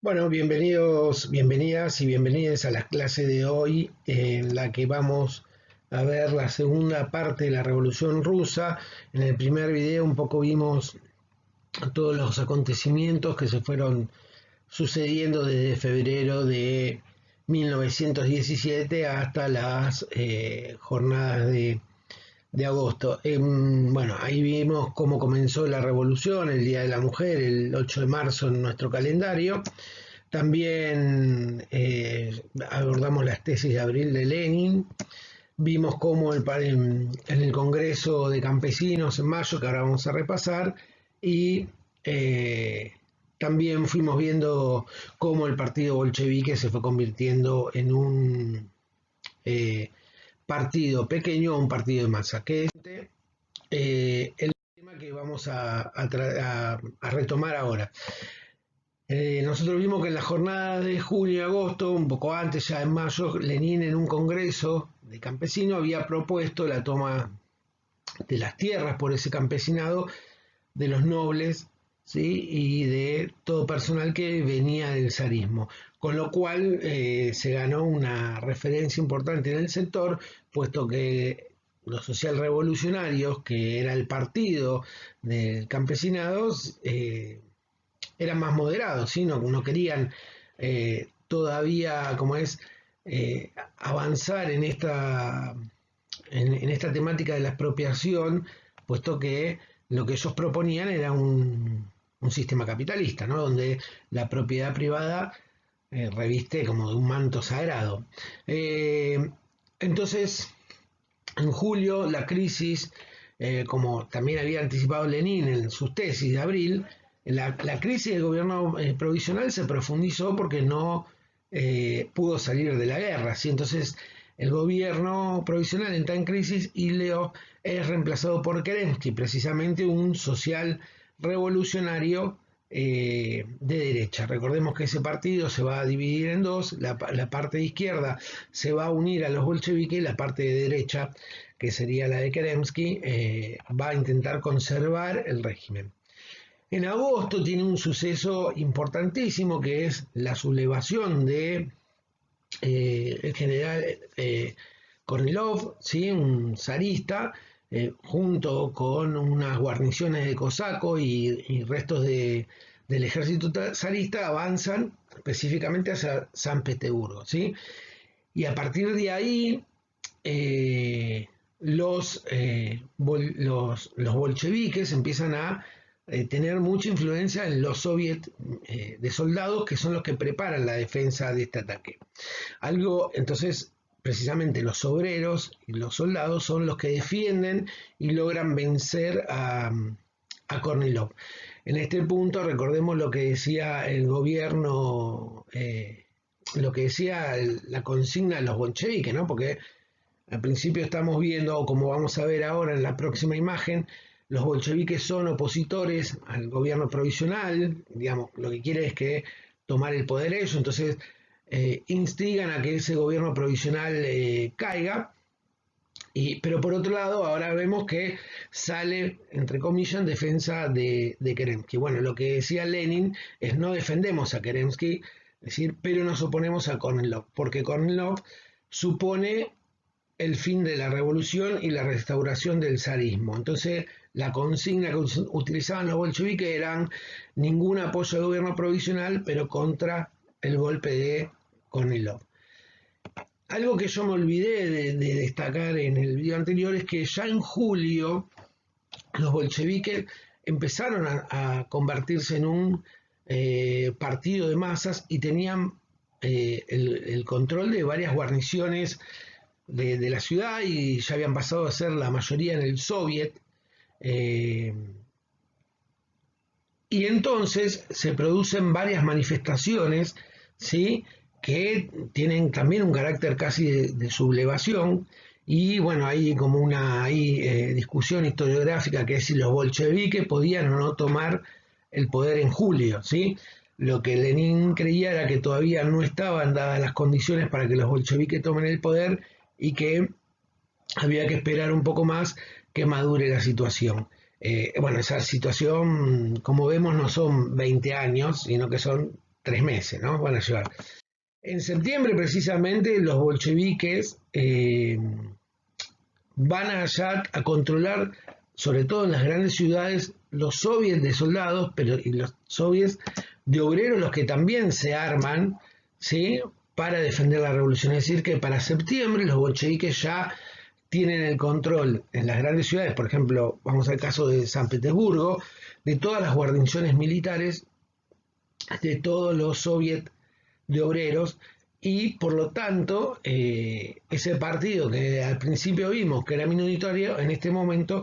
Bueno, bienvenidos, bienvenidas y bienvenidos a la clase de hoy en la que vamos a ver la segunda parte de la Revolución Rusa. En el primer video un poco vimos todos los acontecimientos que se fueron sucediendo desde febrero de 1917 hasta las jornadas de agosto. Bueno, ahí vimos cómo comenzó la revolución, el Día de la Mujer, el 8 de marzo en nuestro calendario. También abordamos las tesis de abril de Lenin. Vimos cómo en el Congreso de Campesinos en mayo, que ahora vamos a repasar, y también fuimos viendo cómo el partido bolchevique se fue convirtiendo en un partido pequeño a un partido de masa, que es el tema que vamos a retomar ahora. Nosotros vimos que en la jornada de junio y agosto, un poco antes, ya en mayo, Lenin en un congreso de campesinos había propuesto la toma de las tierras por ese campesinado, de los nobles, ¿sí? Y de todo personal que venía del zarismo, con lo cual se ganó una referencia importante en el sector, puesto que los socialrevolucionarios, que era el partido del campesinado, eran más moderados, ¿sí? No querían todavía, como es, avanzar en esta temática de la expropiación, puesto que lo que ellos proponían era un sistema capitalista, ¿no? Donde la propiedad privada reviste como de un manto sagrado. Entonces, en julio, la crisis, como también había anticipado Lenin en sus tesis de abril, la crisis del gobierno provisional se profundizó porque no pudo salir de la guerra, ¿sí? Entonces el gobierno provisional entra en crisis y Leo es reemplazado por Kerensky, precisamente un social revolucionario de derecha. Recordemos que ese partido se va a dividir en dos, la parte de izquierda se va a unir a los bolcheviques y la parte de derecha, que sería la de Kerensky, va a intentar conservar el régimen. En agosto tiene un suceso importantísimo que es la sublevación de el general Kornilov, ¿sí? Un zarista, junto con unas guarniciones de cosacos y restos del ejército zarista, avanzan específicamente hacia San Petersburgo, ¿sí? Y a partir de ahí, los bolcheviques empiezan a tener mucha influencia en los soviets de soldados, que son los que preparan la defensa de este ataque. Entonces, precisamente los obreros y los soldados son los que defienden y logran vencer a Kornilov. En este punto, recordemos lo que decía el gobierno, lo que decía la consigna de los bolcheviques, ¿no? Porque al principio estamos viendo, o como vamos a ver ahora en la próxima imagen, los bolcheviques son opositores al gobierno provisional, digamos, lo que quiere es que tomar el poder ellos, entonces instigan a que ese gobierno provisional caiga, pero por otro lado ahora vemos que sale, entre comillas, en defensa de Kerensky. Bueno, lo que decía Lenin es no defendemos a Kerensky, es decir, pero nos oponemos a Kornilov, porque Kornilov supone el fin de la revolución y la restauración del zarismo. Entonces, la consigna que utilizaban los bolcheviques eran ningún apoyo al gobierno provisional, pero contra el golpe de Kornilov. Algo que yo me olvidé de destacar en el video anterior es que ya en julio los bolcheviques empezaron a convertirse en un partido de masas y tenían el control de varias guarniciones de la ciudad y ya habían pasado a ser la mayoría en el soviet. Y entonces se producen varias manifestaciones, ¿sí? Que tienen también un carácter casi de sublevación. Y bueno, hay como una discusión historiográfica que es si los bolcheviques podían o no tomar el poder en julio, ¿sí? Lo que Lenin creía era que todavía no estaban dadas las condiciones para que los bolcheviques tomen el poder y que había que esperar un poco más que madure la situación. Bueno, esa situación, como vemos, no son 20 años, sino que son 3 meses, ¿no? Van a llevar. En septiembre, precisamente, los bolcheviques van allá a controlar, sobre todo en las grandes ciudades, los soviets de soldados, pero y los soviets de obreros, los que también se arman, ¿sí? Para defender la revolución. Es decir, que para septiembre los bolcheviques ya tienen el control en las grandes ciudades, por ejemplo, vamos al caso de San Petersburgo, de todas las guarniciones militares, de todos los soviets de obreros, y por lo tanto ese partido que al principio vimos que era minoritario, en este momento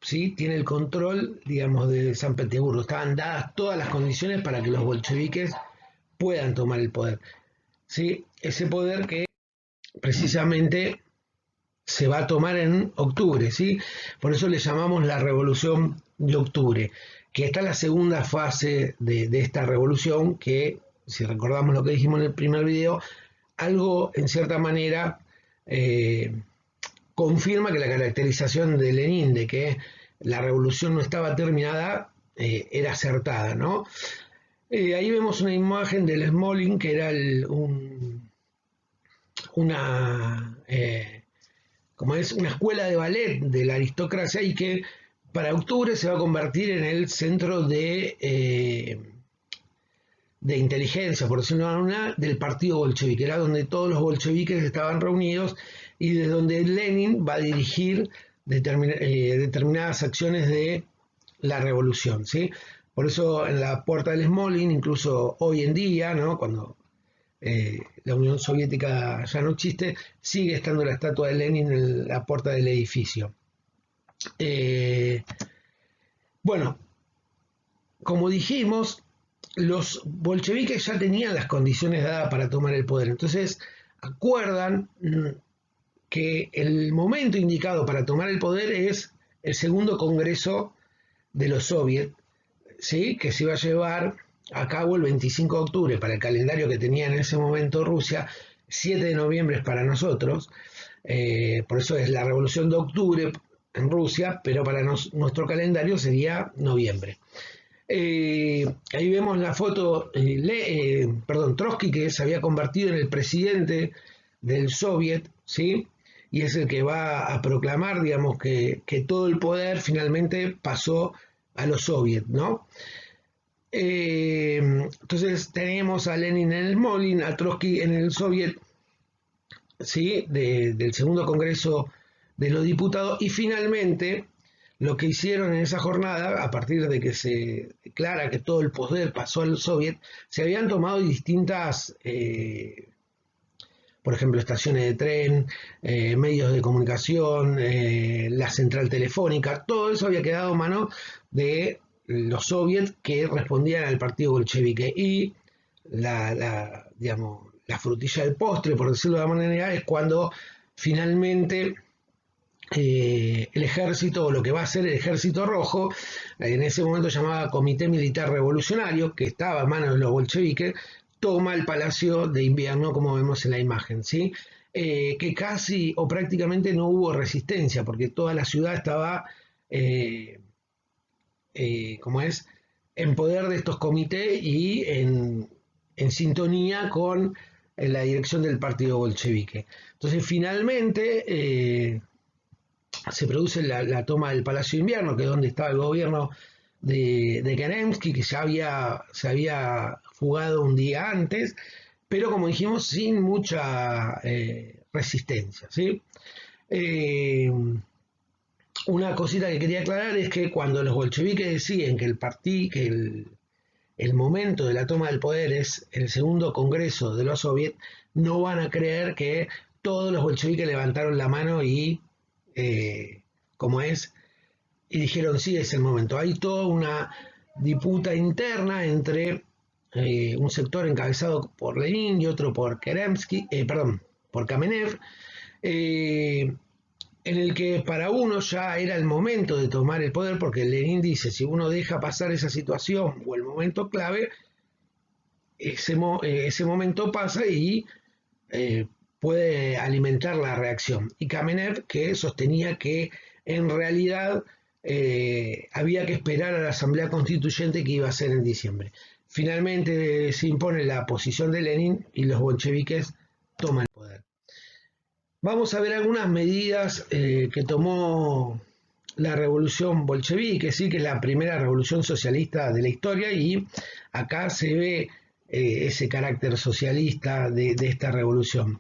sí tiene el control, digamos, de San Petersburgo. Estaban dadas todas las condiciones para que los bolcheviques puedan tomar el poder. ¿Sí? Ese poder que precisamente se va a tomar en octubre, ¿sí? Por eso le llamamos la Revolución de Octubre, que está en la segunda fase de esta revolución, que, si recordamos lo que dijimos en el primer video, algo en cierta manera confirma que la caracterización de Lenin de que la revolución no estaba terminada era acertada, ¿no? Ahí vemos una imagen del Smolin, que era como es una escuela de ballet de la aristocracia, y que para octubre se va a convertir en el centro de inteligencia, por decirlo de alguna manera, del partido bolchevique. Era donde todos los bolcheviques estaban reunidos y de donde Lenin va a dirigir determinadas acciones de la revolución, ¿sí? Por eso en la puerta del Smolin, incluso hoy en día, ¿no? Cuando la Unión Soviética ya no existe, sigue estando la estatua de Lenin en la puerta del edificio. Bueno, como dijimos, los bolcheviques ya tenían las condiciones dadas para tomar el poder. Entonces, acuerdan que el momento indicado para tomar el poder es el segundo congreso de los soviets, ¿sí? Que se iba a llevar a cabo el 25 de octubre para el calendario que tenía en ese momento Rusia, 7 de noviembre es para nosotros, por eso es la revolución de octubre en Rusia, pero para nuestro calendario sería noviembre. Ahí vemos la foto, Trotsky, que se había convertido en el presidente del Soviet, ¿sí? Y es el que va a proclamar, digamos, que todo el poder finalmente pasó a los soviets, ¿no? Entonces tenemos a Lenin en el Smolin, a Trotsky en el Soviet, ¿sí? Del segundo congreso de los diputados, y finalmente lo que hicieron en esa jornada, a partir de que se declara que todo el poder pasó al Soviet, se habían tomado distintas, por ejemplo, estaciones de tren, medios de comunicación, la central telefónica, todo eso había quedado a mano de los soviets que respondían al partido bolchevique. Y digamos, la frutilla del postre, por decirlo de alguna manera, es cuando finalmente el ejército, o lo que va a ser el ejército rojo, en ese momento llamaba Comité Militar Revolucionario, que estaba a manos de los bolcheviques, toma el Palacio de Invierno, como vemos en la imagen, ¿sí? Que casi o prácticamente no hubo resistencia, porque toda la ciudad estaba, como es, en poder de estos comités y en sintonía con la dirección del partido bolchevique. Entonces, finalmente se produce la toma del Palacio de Invierno, que es donde estaba el gobierno de Kerensky, que ya se había fugado un día antes, pero como dijimos, sin mucha resistencia, ¿sí? Una cosita que quería aclarar es que cuando los bolcheviques deciden que el momento de la toma del poder es el segundo congreso de los soviets, no van a creer que todos los bolcheviques levantaron la mano y y dijeron sí, es el momento. Hay toda una disputa interna entre un sector encabezado por Lenin y otro por por Kamenev, en el que para uno ya era el momento de tomar el poder, porque Lenin dice, si uno deja pasar esa situación o el momento clave, ese momento pasa y puede alimentar la reacción. Y Kamenev, que sostenía que en realidad había que esperar a la Asamblea Constituyente, que iba a ser en diciembre. finalmente se impone la posición de Lenin y los bolcheviques toman el poder. Vamos a ver algunas medidas que tomó la revolución bolchevique, sí, que es la primera revolución socialista de la historia, y acá se ve ese carácter socialista de esta revolución.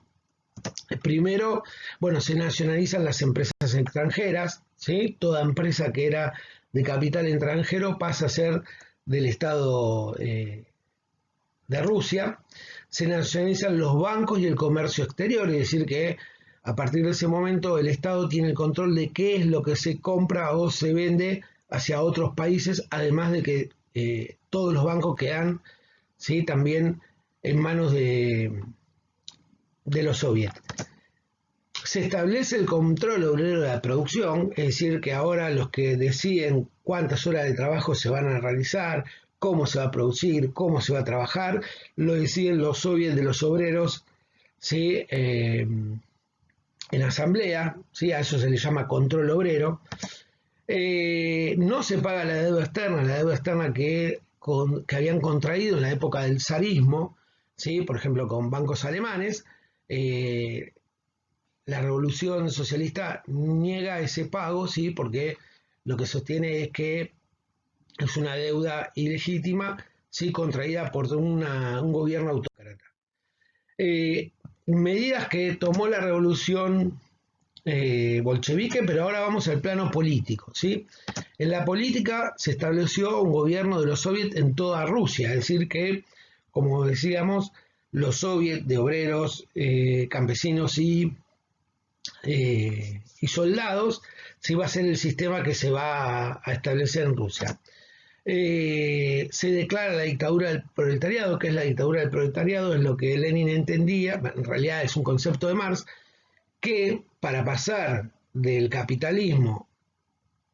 Primero, bueno, se nacionalizan las empresas extranjeras, ¿sí? Toda empresa que era de capital extranjero pasa a ser del Estado de Rusia. Se nacionalizan los bancos y el comercio exterior, es decir, que a partir de ese momento el Estado tiene el control de qué es lo que se compra o se vende hacia otros países, además de que todos los bancos quedan, ¿sí?, también en manos de los soviets. Se establece el control obrero de la producción, es decir, que ahora los que deciden cuántas horas de trabajo se van a realizar, cómo se va a producir, cómo se va a trabajar, lo deciden los soviets de los obreros, ¿sí?, en asamblea, ¿sí?, a eso se le llama control obrero. No se paga la deuda externa que habían contraído en la época del zarismo, ¿sí?, por ejemplo con bancos alemanes. La revolución socialista niega ese pago, ¿sí?, porque lo que sostiene es que es una deuda ilegítima, ¿sí?, contraída por un gobierno autócrata. Medidas que tomó la revolución bolchevique, pero ahora vamos al plano político, ¿sí? En la política se estableció un gobierno de los soviets en toda Rusia, es decir que, como decíamos, los soviets de obreros, campesinos y soldados, sí va a ser el sistema que se va a establecer en Rusia. Se declara la dictadura del proletariado, que es la dictadura del proletariado, es lo que Lenin entendía, en realidad es un concepto de Marx, que para pasar del capitalismo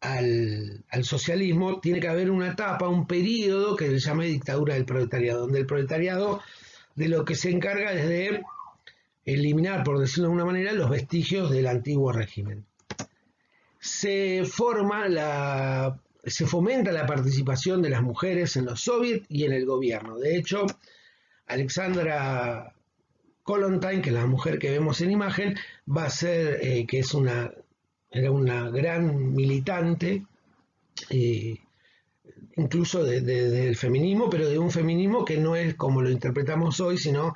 al socialismo tiene que haber una etapa, un periodo que se llama dictadura del proletariado, donde el proletariado de lo que se encarga es de eliminar, por decirlo de alguna manera, los vestigios del antiguo régimen. Se fomenta la participación de las mujeres en los soviets y en el gobierno. De hecho, Alexandra Kollontai, que es la mujer que vemos en imagen, va a ser, que era una gran militante, incluso del feminismo, pero de un feminismo que no es como lo interpretamos hoy, sino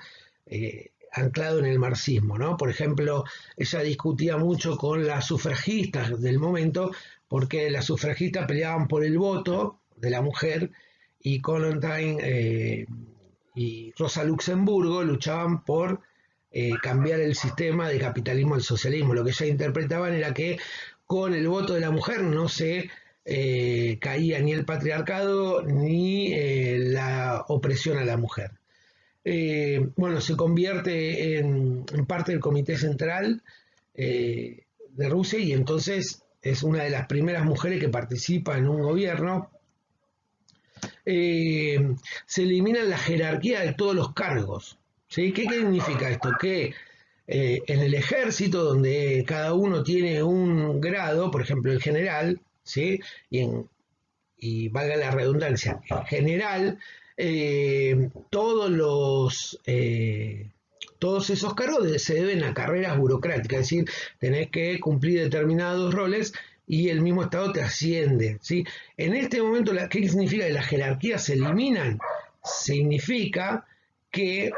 anclado en el marxismo, ¿no? Por ejemplo, ella discutía mucho con las sufragistas del momento, porque las sufragistas peleaban por el voto de la mujer y Kollontai y Rosa Luxemburgo luchaban por cambiar el sistema de capitalismo al socialismo. Lo que ella interpretaban era que con el voto de la mujer no se caía ni el patriarcado ni la opresión a la mujer. Bueno, se convierte en parte del Comité Central de Rusia y entonces es una de las primeras mujeres que participa en un gobierno. Se elimina la jerarquía de todos los cargos, ¿sí? ¿Qué significa esto? Que en el ejército, donde cada uno tiene un grado, por ejemplo el general, ¿sí?, y valga la redundancia, en general, todos esos cargos se deben a carreras burocráticas, es decir, tenés que cumplir determinados roles y el mismo Estado te asciende, ¿sí? En este momento, ¿qué significa que las jerarquías se eliminan? Significa que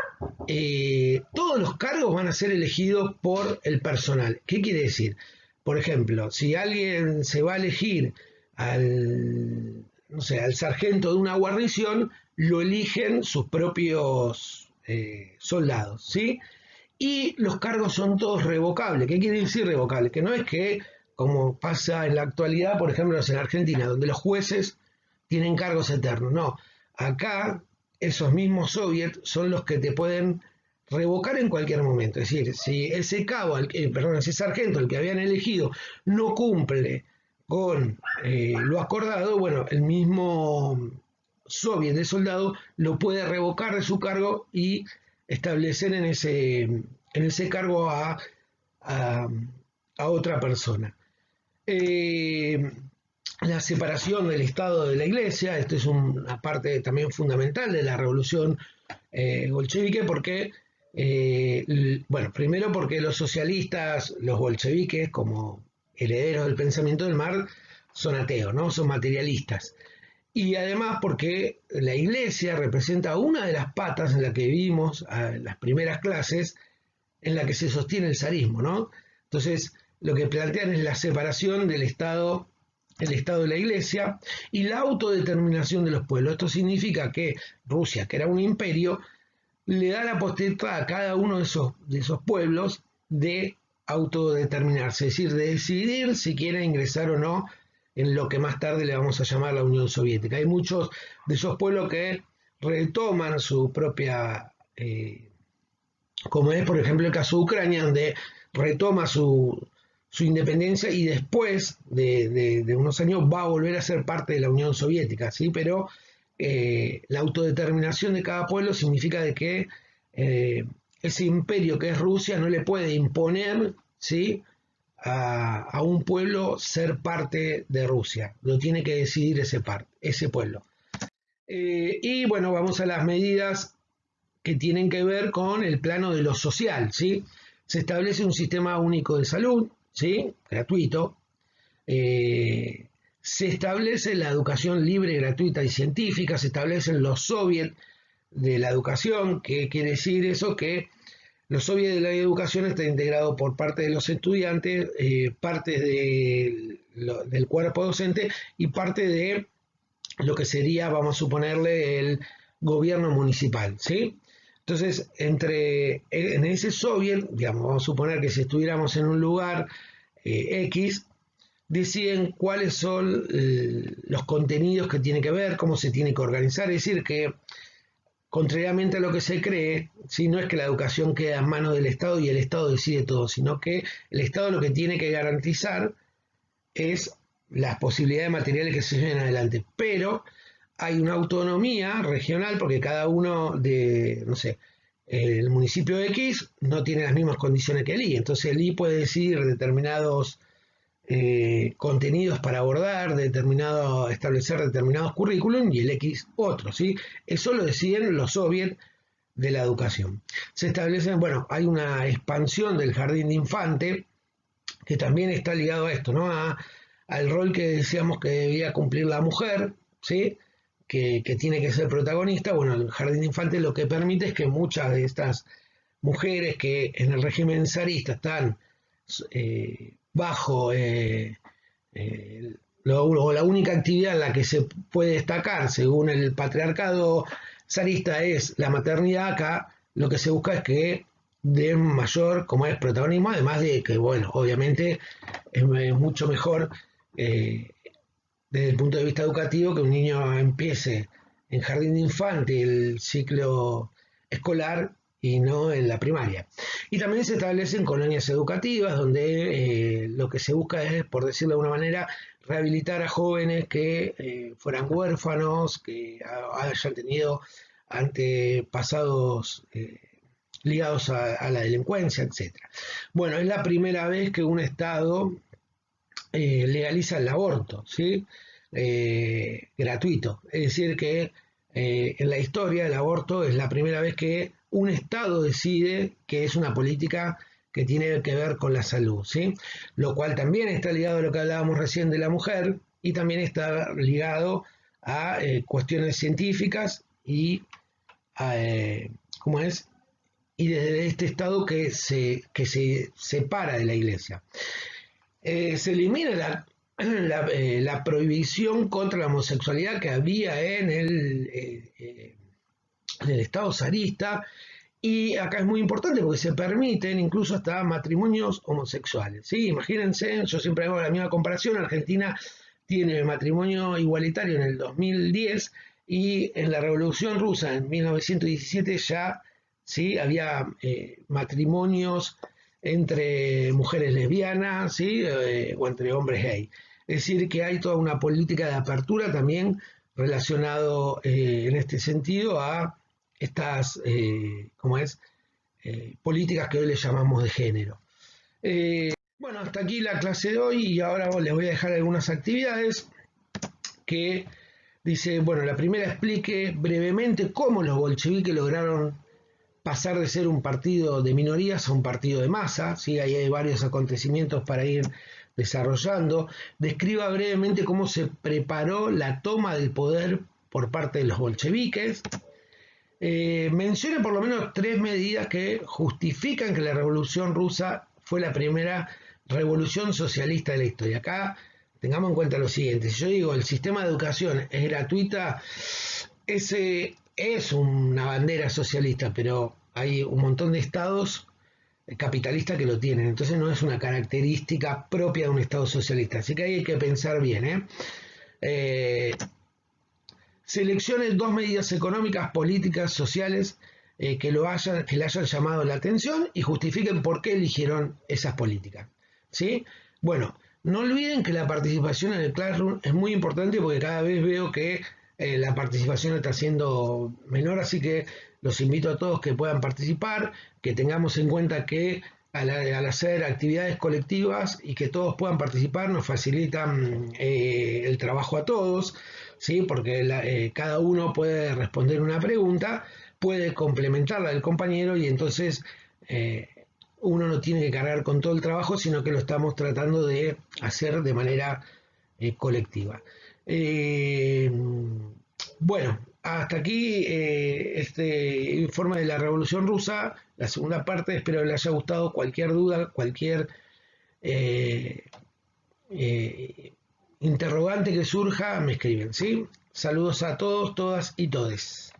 todos los cargos van a ser elegidos por el personal. ¿Qué quiere decir? Por ejemplo, si alguien se va a elegir no sé, al sargento de una guarnición, lo eligen sus propios soldados, ¿sí? Y los cargos son todos revocables. ¿Qué quiere decir revocable? Que no es que, como pasa en la actualidad, por ejemplo, en Argentina, donde los jueces tienen cargos eternos. No, acá esos mismos soviets son los que te pueden revocar en cualquier momento. Es decir, si ese cabo, ese sargento, el que habían elegido, no cumple con lo acordado, bueno, el mismo soviet de soldado lo puede revocar de su cargo y establecer en ese cargo a otra persona. la separación del Estado de la Iglesia. Esto es una parte también fundamental de la revolución bolchevique, porque, bueno, primero porque los socialistas, los bolcheviques, como herederos del pensamiento del Marx, son ateos, ¿no? Son materialistas. Y además porque la Iglesia representa una de las patas en la que vivimos las primeras clases, en la que se sostiene el zarismo, ¿no? Entonces, lo que plantean es la separación del Estado, el Estado de la Iglesia, y la autodeterminación de los pueblos. Esto significa que Rusia, que era un imperio, le da la potestad a cada uno de esos pueblos de autodeterminarse, es decir, de decidir si quieren ingresar o no en lo que más tarde le vamos a llamar la Unión Soviética. Hay muchos de esos pueblos que retoman su propia, como es por ejemplo el caso de Ucrania, donde retoma su independencia y después de unos años va a volver a ser parte de la Unión Soviética, ¿sí? Pero la autodeterminación de cada pueblo significa de que ese imperio que es Rusia no le puede imponer, ¿sí?, a un pueblo ser parte de Rusia, lo tiene que decidir ese pueblo. Y bueno, vamos a las medidas que tienen que ver con el plano de lo social, ¿sí? Se establece un sistema único de salud, ¿sí?, gratuito. Se establece la educación libre, gratuita y científica. Se establecen los soviets de la educación. ¿Qué quiere decir eso? Que los soviets de la educación están integrados por parte de los estudiantes, parte del cuerpo docente y parte de lo que sería, vamos a suponerle, el gobierno municipal, ¿sí? Entonces, en ese soviet, digamos, vamos a suponer que si estuviéramos en un lugar X, deciden cuáles son los contenidos que tiene que ver, cómo se tiene que organizar. Es decir, que contrariamente a lo que se cree, ¿sí?, no es que la educación queda en manos del Estado y el Estado decide todo, sino que el Estado lo que tiene que garantizar es las posibilidades materiales que se lleven adelante. Pero hay una autonomía regional porque cada uno de, no sé, el municipio X no tiene las mismas condiciones que el I. Entonces el I puede decidir determinados contenidos para abordar, establecer determinados currículum y el X otro, ¿sí? Eso lo deciden los soviets de la educación. Se establecen, bueno, hay una expansión del jardín de infante que también está ligado a esto, ¿no? Al rol que decíamos que debía cumplir la mujer, ¿sí?, que tiene que ser protagonista. Bueno, el jardín de infante lo que permite es que muchas de estas mujeres que en el régimen zarista están bajo la única actividad en la que se puede destacar según el patriarcado zarista es la maternidad. Acá lo que se busca es que den mayor, como es, protagonismo, además de que, bueno, obviamente es mucho mejor desde el punto de vista educativo que un niño empiece en jardín de infante el ciclo escolar y no en la primaria. Y también se establecen colonias educativas donde lo que se busca es, por decirlo de alguna manera, rehabilitar a jóvenes que fueran huérfanos, que hayan tenido antepasados ligados a la delincuencia, etc. Bueno, es la primera vez que un Estado legaliza el aborto, ¿sí? Gratuito. Es decir, que en la historia el aborto es la primera vez que un Estado decide que es una política que tiene que ver con la salud, ¿sí? Lo cual también está ligado a lo que hablábamos recién de la mujer y también está ligado a cuestiones científicas y ¿cómo es? Y desde este Estado que se separa de la Iglesia. Se elimina la prohibición contra la homosexualidad que había en el Estado zarista, y acá es muy importante porque se permiten incluso hasta matrimonios homosexuales, ¿sí? Imagínense, yo siempre hago la misma comparación. Argentina tiene matrimonio igualitario en el 2010 y en la Revolución Rusa en 1917 ya, ¿sí?, había matrimonios entre mujeres lesbianas, ¿sí?, o entre hombres gay. Es decir, que hay toda una política de apertura también relacionado en este sentido a estas, políticas que hoy le llamamos de género. Bueno, hasta aquí la clase de hoy y ahora les voy a dejar algunas actividades. que dice, bueno, la primera explique brevemente cómo los bolcheviques lograron pasar de ser un partido de minorías a un partido de masa, ¿sí? Ahí hay varios acontecimientos para ir desarrollando. Describa brevemente cómo se preparó la toma del poder por parte de los bolcheviques. Menciona por lo menos 3 medidas que justifican que la Revolución Rusa fue la primera revolución socialista de la historia. Acá tengamos en cuenta lo siguiente, si yo digo el sistema de educación es gratuita, ese es una bandera socialista, pero hay un montón de estados capitalistas que lo tienen, entonces no es una característica propia de un estado socialista, así que ahí hay que pensar bien. Seleccione 2 medidas económicas, políticas, sociales que le hayan llamado la atención y justifiquen por qué eligieron esas políticas. ¿Sí? Bueno, no olviden que la participación en el Classroom es muy importante porque cada vez veo que la participación está siendo menor, así que los invito a todos que puedan participar, que tengamos en cuenta que al hacer actividades colectivas y que todos puedan participar nos facilitan el trabajo a todos, ¿sí? Porque cada uno puede responder una pregunta, puede complementarla del compañero y entonces uno no tiene que cargar con todo el trabajo, sino que lo estamos tratando de hacer de manera colectiva. Bueno, hasta aquí este informe de la Revolución Rusa, la segunda parte, espero que les haya gustado. Cualquier duda, cualquier eh, eh, interrogante que surja, me escriben, ¿sí? Saludos a todos, todas y todes.